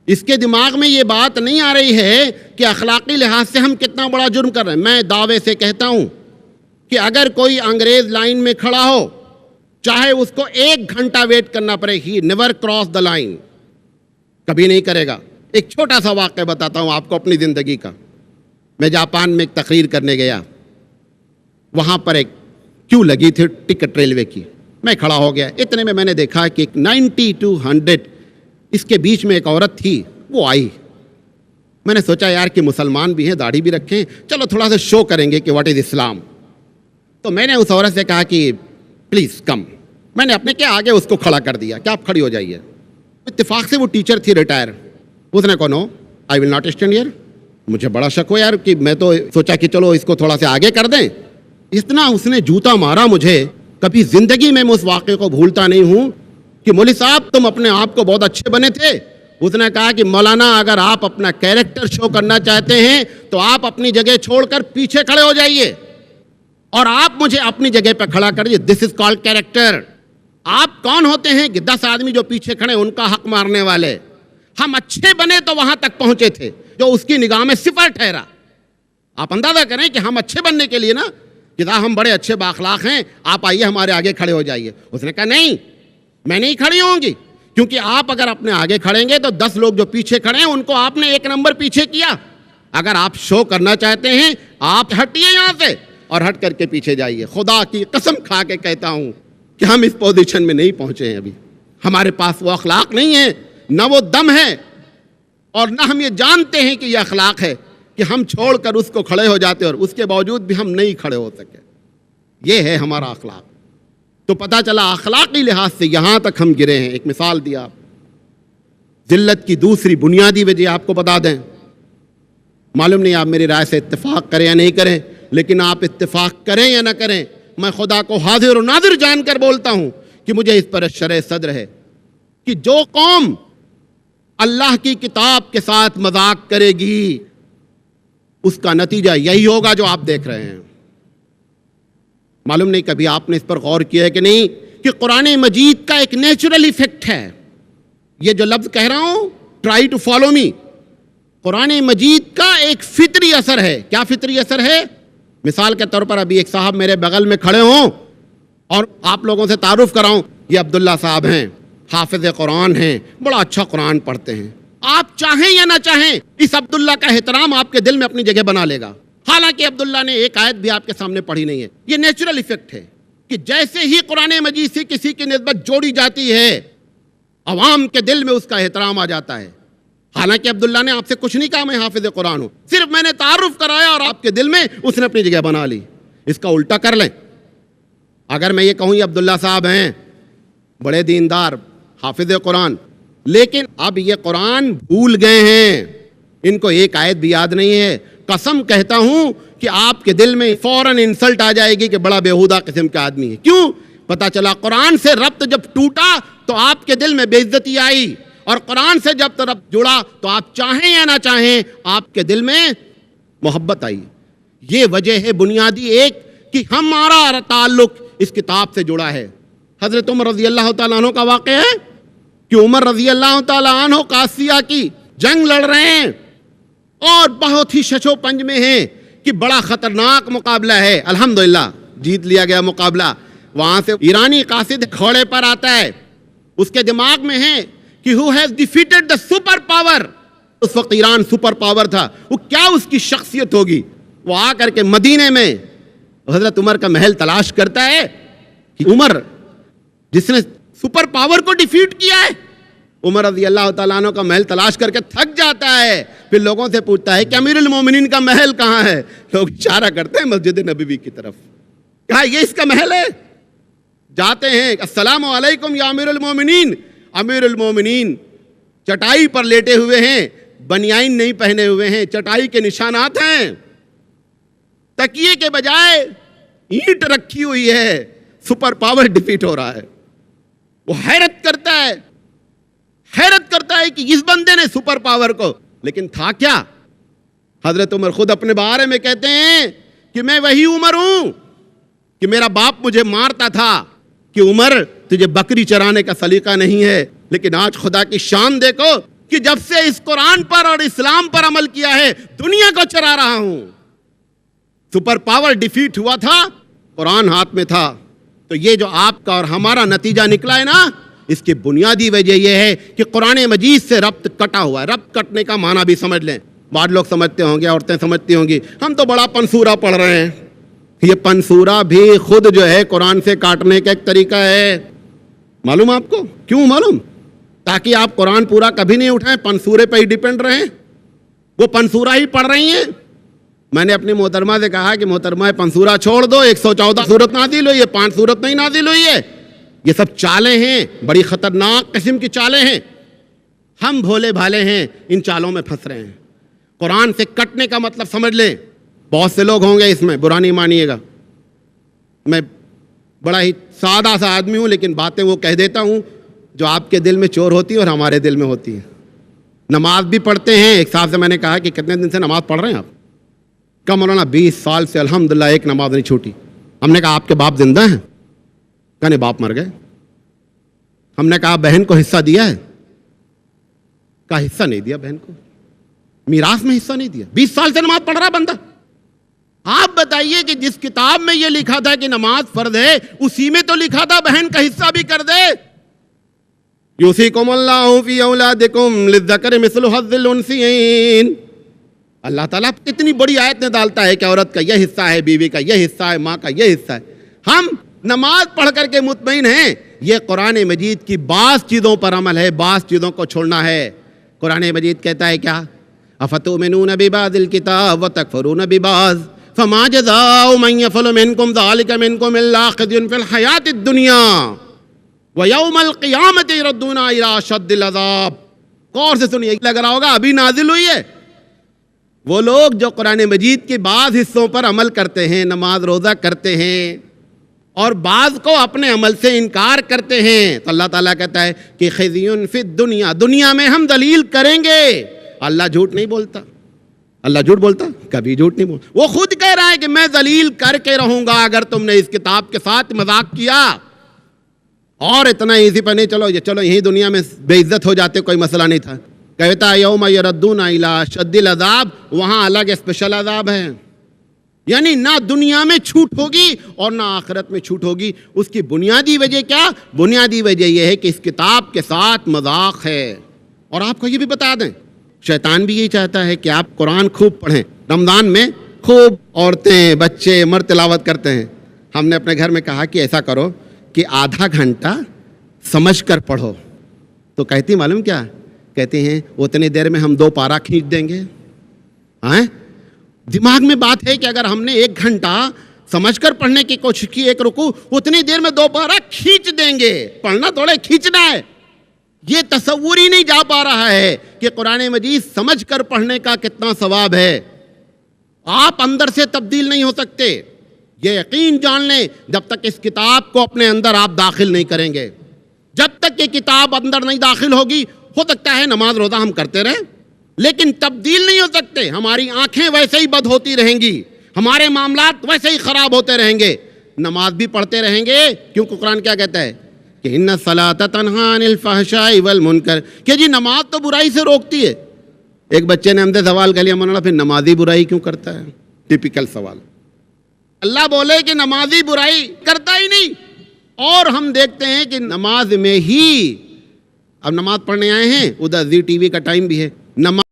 اس کے دماغ میں یہ بات نہیں آ رہی ہے کہ اخلاقی لحاظ سے ہم کتنا بڑا جرم کر رہے ہیں۔ میں دعوے سے کہتا ہوں کہ اگر کوئی انگریز لائن میں کھڑا ہو، چاہے اس کو 1 گھنٹہ ویٹ کرنا پڑے، he never cross the line, کبھی نہیں کرے گا۔ ایک چھوٹا سا واقعہ بتاتا ہوں آپ کو اپنی زندگی کا۔ میں جاپان میں ایک تقریر کرنے گیا، وہاں پر ایک کیوں لگی تھی ٹکٹ ریلوے کی، میں کھڑا ہو گیا، اتنے میں نے دیکھا کہ 90 to 100 اس کے بیچ میں ایک عورت تھی، وہ آئی۔ میں نے سوچا یار کہ مسلمان بھی ہیں، داڑھی بھی رکھیں، چلو تھوڑا سا شو کریں گے کہ واٹ از اسلام۔ تو میں نے اس عورت سے کہا کہ پلیز کم، میں نے اپنے کے آگے اس کو کھڑا کر دیا کہ آپ کھڑی ہو جائیے۔ اتفاق سے وہ ٹیچر تھی ریٹائر، اس نے کہا نو آئی ول ناٹ اسٹینڈ ہیئر۔ مجھے بڑا شک ہو یار کہ میں تو سوچا کہ چلو اس کو تھوڑا سا آگے کر دیں، اتنا اس نے جوتا مارا مجھے، کبھی زندگی میں اس واقعے کو بھولتا نہیں ہوں کہ مولوی صاحب تم اپنے آپ کو بہت اچھے بنے تھے۔ اس نے کہا کہ مولانا اگر آپ اپنا کیریکٹر شو کرنا چاہتے ہیں تو آپ اپنی جگہ چھوڑ کر پیچھے کھڑے ہو جائیے اور آپ مجھے اپنی جگہ پہ کھڑا کریے، دس از کالڈ کیریکٹر۔ آپ کون ہوتے ہیں کہ 10 آدمی جو پیچھے کھڑے ان کا حق مارنے والے؟ ہم اچھے بنے تو وہاں تک پہنچے تھے جو اس کی نگاہ میں 0 ٹھہرا۔ آپ اندازہ کریں کہ ہم اچھے بننے کے لیے نا کہ ہم بڑے اچھے بااخلاق ہیں، آپ آئیے ہمارے آگے کھڑے ہو جائیے۔ اس نے کہا نہیں، میں نہیں کھڑی ہوں گی، کیونکہ آپ اگر اپنے آگے کھڑیں گے تو 10 لوگ جو پیچھے کھڑے ہیں ان کو آپ نے 1 نمبر پیچھے کیا۔ اگر آپ شو کرنا چاہتے ہیں آپ ہٹیے یہاں سے اور ہٹ کر کے پیچھے جائیے۔ خدا کی قسم کھا کے کہتا ہوں کہ ہم اس پوزیشن میں نہیں پہنچے ہیں ابھی، ہمارے پاس وہ اخلاق نہیں ہے، نہ وہ دم ہے، اور نہ ہم یہ جانتے ہیں کہ یہ اخلاق ہے کہ ہم چھوڑ کر اس کو کھڑے ہو جاتے اور اس کے باوجود بھی ہم نہیں کھڑے ہو سکے۔ یہ ہے ہمارا اخلاق۔ تو پتہ چلا اخلاقی لحاظ سے یہاں تک ہم گرے ہیں۔ ایک مثال دیا، ذلت کی دوسری بنیادی وجہ آپ کو بتا دیں، معلوم نہیں آپ میری رائے سے اتفاق کریں یا نہیں کریں، لیکن آپ اتفاق کریں یا نہ کریں، میں خدا کو حاضر و ناظر جان کر بولتا ہوں کہ مجھے اس پر شرح صدر ہے کہ جو قوم اللہ کی کتاب کے ساتھ مذاق کرے گی اس کا نتیجہ یہی ہوگا جو آپ دیکھ رہے ہیں۔ معلوم نہیں کبھی آپ نے اس پر غور کیا ہے کہ نہیں کہ قرآن مجید کا ایک نیچرل ایفیکٹ ہے۔ یہ جو لفظ کہہ رہا ہوں ٹرائی ٹو فالو می، قرآن مجید کا ایک فطری اثر ہے۔ کیا فطری اثر ہے؟ مثال کے طور پر ابھی ایک صاحب میرے بغل میں کھڑے ہوں اور آپ لوگوں سے تعارف کراؤں، یہ عبداللہ صاحب ہیں، حافظ قرآن ہیں، بڑا اچھا قرآن پڑھتے ہیں۔ آپ چاہیں یا نہ چاہیں اس عبداللہ کا احترام آپ کے دل میں اپنی جگہ بنا لے گا، حالانکہ عبداللہ نے ایک آیت بھی آپ کے سامنے پڑھی نہیں ہے۔ یہ نیچرل ایفیکٹ ہے کہ جیسے ہی قرآن مجید سے کسی کی نسبت جوڑی جاتی ہے عوام کے دل میں اس کا احترام آ جاتا ہے، حالانکہ عبداللہ نے آپ سے کچھ نہیں کہا میں حافظ قرآن ہوں، صرف میں نے تعارف کرایا اور آپ کے دل میں اس نے اپنی جگہ بنا لی۔ اس کا الٹا کر لیں، اگر میں یہ کہوں یہ عبداللہ صاحب ہیں بڑے دیندار حافظ قرآن، لیکن اب یہ قرآن بھول گئے ہیں، ان کو ایک آیت بھی یاد نہیں ہے، قسم کہتا ہوں کہ آپ کے دل میں فوراً انسلٹ آ جائے گی کہ بڑا بےہودہ قسم کا آدمی ہے۔ کیوں؟ پتہ چلا قرآن سے ربط جب ٹوٹا تو آپ کے دل میں بے عزتی آئی، اور قرآن سے جب ربط جڑا تو آپ چاہیں یا نہ چاہیں آپ کے دل میں محبت آئی۔ یہ وجہ ہے بنیادی ایک کہ ہمارا تعلق اس کتاب سے جڑا ہے۔ حضرت عمر رضی اللہ تعالیٰ عنہ کا واقعہ ہے کہ عمر رضی اللہ تعالیٰ عنہ قادسیہ کی جنگ لڑ رہے ہیں اور بہت ہی شش و پنج میں ہیں کہ بڑا خطرناک مقابلہ ہے، الحمدللہ جیت لیا گیا مقابلہ۔ وہاں سے ایرانی قاصد گھوڑے پر آتا ہے، اس کے دماغ میں ہے کہ who has defeated the super power، اس وقت ایران سپر پاور تھا، وہ کیا اس کی شخصیت ہوگی۔ وہ آ کر کے مدینے میں حضرت عمر کا محل تلاش کرتا ہے کہ عمر جس نے سپر پاور کو ڈیفیٹ کیا ہے، عمر رضی اللہ تعالیٰ عنہ کا محل تلاش کر کے تھک جاتا ہے، پھر لوگوں سے پوچھتا ہے کہ امیر المومنین کا محل کہاں ہے؟ لوگ اشارہ کرتے ہیں مسجد نبوی کی طرف، کہا یہ اس کا محل ہے۔ جاتے ہیں، السلام علیکم یا امیر المومنین۔ امیر المومنین چٹائی پر لیٹے ہوئے ہیں، بنیان نہیں پہنے ہوئے ہیں، چٹائی کے نشانات ہیں، تکیے کے بجائے اینٹ رکھی ہوئی ہے، سپر پاور ڈیفیٹ ہو رہا ہے۔ وہ حیرت کرتا ہے کہ اس بندے نے سپر پاور کو، لیکن تھا کیا؟ حضرت عمر خود اپنے بارے میں کہتے ہیں کہ میں وہی عمر ہوں کہ میرا باپ مجھے مارتا تھا کہ عمر تجھے بکری چرانے کا سلیقہ نہیں ہے، لیکن آج خدا کی شان دیکھو کہ جب سے اس قرآن پر اور اسلام پر عمل کیا ہے دنیا کو چرا رہا ہوں۔ سپر پاور ڈیفیٹ ہوا تھا، قرآن ہاتھ میں تھا۔ تو یہ جو آپ کا اور ہمارا نتیجہ نکلا ہے نا، اس کی بنیادی وجہ یہ ہے کہ قرآن مجید سے ربط کٹا ہوا ہے۔ ربط کٹنے کا معنی بھی سمجھ لیں، بعض لوگ سمجھتے ہوں گے، عورتیں سمجھتی ہوں گی ہم تو بڑا پنسورہ پڑھ رہے ہیں۔ یہ پنسورہ بھی خود جو ہے قرآن سے کاٹنے کا ایک طریقہ ہے، معلوم آپ کو؟ کیوں معلوم؟ تاکہ آپ قرآن پورا کبھی نہیں اٹھائیں، پنسورے پہ ہی ڈیپینڈ رہیں، وہ پنسورہ ہی پڑھ رہی ہیں۔ میں نے اپنی محترمہ سے کہا کہ محترمہ پنسورہ چھوڑ دو، 114 سورت نازل ہوئی ہے، 5 سورت نہیں نازل ہوئی ہے۔ یہ سب چالیں ہیں، بڑی خطرناک قسم کی چالیں ہیں۔ ہم بھولے بھالے ہیں، ان چالوں میں پھنس رہے ہیں۔ قرآن سے کٹنے کا مطلب سمجھ لیں۔ بہت سے لوگ ہوں گے اس میں، برا نہیں مانیے گا، میں بڑا ہی سادہ سا آدمی ہوں، لیکن باتیں وہ کہہ دیتا ہوں جو آپ کے دل میں چور ہوتی ہے اور ہمارے دل میں ہوتی ہے۔ نماز بھی پڑھتے ہیں، ایک صاحب سے میں نے کہا کہ کتنے دن سے نماز پڑھ رہے ہیں آپ؟ کہا مولانا 20 سال سے الحمدللہ ایک نماز نہیں چھوٹی۔ ہم نے کہا آپ کے باپ زندہ ہیں؟ کہا نہیں، باپ مر گئے۔ ہم نے کہا بہن کو حصہ دیا ہے؟ کہا حصہ نہیں دیا بہن کو، میراث میں حصہ نہیں دیا۔ 20 سال سے نماز پڑھ رہا بندہ۔ آپ بتائیے کہ جس کتاب میں یہ لکھا تھا کہ نماز فرض ہے، اسی میں تو لکھا تھا بہن کا حصہ بھی کر دے۔ یوصیکم اللہ فی اولادکم للذکر مثل حظ الانثیین۔ اللہ تعالیٰ اتنی بڑی آیت میں ڈالتا ہے کہ عورت کا یہ حصہ ہے، بیوی کا یہ حصہ ہے، ماں کا یہ حصہ ہے۔ ہم نماز پڑھ کر کے مطمئن ہیں۔ یہ قرآن مجید کی بعض چیزوں پر عمل ہے، بعض چیزوں کو چھوڑنا ہے۔ قرآن مجید کہتا ہے کیا؟ افتؤمنون ببعض الکتاب وتکفرون ببعض فما جزاء من یفعل منکم ذلک منکم الا خزی فی الحیاۃ الدنیا ویوم القیامۃ یردون الی اشد العذاب۔ غور سے سنیے، لگ رہا ہوگا ابھی نازل ہوئی ہے۔ وہ لوگ جو قرآن مجید کے بعض حصوں پر عمل کرتے ہیں، نماز روزہ کرتے ہیں اور بعض کو اپنے عمل سے انکار کرتے ہیں، تو اللہ تعالیٰ کہتا ہے کہ خزی فی الدنیا، دنیا میں ہم ذلیل کریں گے۔ اللہ جھوٹ نہیں بولتا، اللہ جھوٹ بولتا؟ کبھی جھوٹ نہیں بولتا۔ وہ خود کہہ رہا ہے کہ میں ذلیل کر کے رہوں گا اگر تم نے اس کتاب کے ساتھ مذاق کیا۔ اور اتنا ایزی پہ نہیں، چلو یہی دنیا میں بے عزت ہو جاتے، کوئی مسئلہ نہیں تھا۔ کہتا ہے یوم یردون الی اشد العذاب، وہاں الگ اسپیشل عذاب ہے، یعنی نہ دنیا میں چھوٹ ہوگی اور نہ آخرت میں چھوٹ ہوگی۔ اس کی بنیادی وجہ کیا؟ بنیادی وجہ یہ ہے کہ اس کتاب کے ساتھ مذاق ہے۔ اور آپ کو یہ بھی بتا دیں، شیطان بھی یہی چاہتا ہے کہ آپ قرآن خوب پڑھیں۔ رمضان میں خوب عورتیں بچے مرد تلاوت کرتے ہیں۔ ہم نے اپنے گھر میں کہا کہ ایسا کرو کہ آدھا گھنٹہ سمجھ کر پڑھو، تو کہتی معلوم کیا؟ کہتے ہیں اتنی دیر میں ہم 2 پارہ کھینچ دیں گے۔ دماغ میں بات ہے کہ اگر ہم نے 1 گھنٹہ سمجھ کر پڑھنے کی کوشش کی، 1 رکوع، اتنی دیر میں 2 پارہ کھینچ دیں گے۔ پڑھنا تھوڑے کھینچنا ہے۔ یہ تصور ہی نہیں جا پا رہا ہے کہ قرآن مجید سمجھ کر پڑھنے کا کتنا ثواب ہے۔ آپ اندر سے تبدیل نہیں ہو سکتے، یہ یقین جان لیں، جب تک اس کتاب کو اپنے اندر آپ داخل نہیں کریں گے۔ جب تک یہ کتاب اندر نہیں داخل ہوگی، ہو سکتا ہے نماز روزہ ہم کرتے رہیں لیکن تبدیل نہیں ہو سکتے۔ ہماری آنکھیں ویسے ہی بد ہوتی رہیں گی، ہمارے معاملات ویسے ہی خراب ہوتے رہیں گے، نماز بھی پڑھتے رہیں گے، کیونکہ قرآن کیا کہتا ہے کہ ان الصلاۃ تنہی عن الفحشاء والمنکر، کہ جی نماز تو برائی سے روکتی ہے۔ ایک بچے نے ہم سے سوال کر لیا، مولانا پھر نمازی برائی کیوں کرتا ہے؟ ٹپیکل سوال۔ اللہ بولے کہ نمازی برائی کرتا ہی نہیں، اور ہم دیکھتے ہیں کہ نماز میں ہی، اب نماز پڑھنے آئے ہیں، ادھر زی ٹی وی کا ٹائم بھی ہے، نماز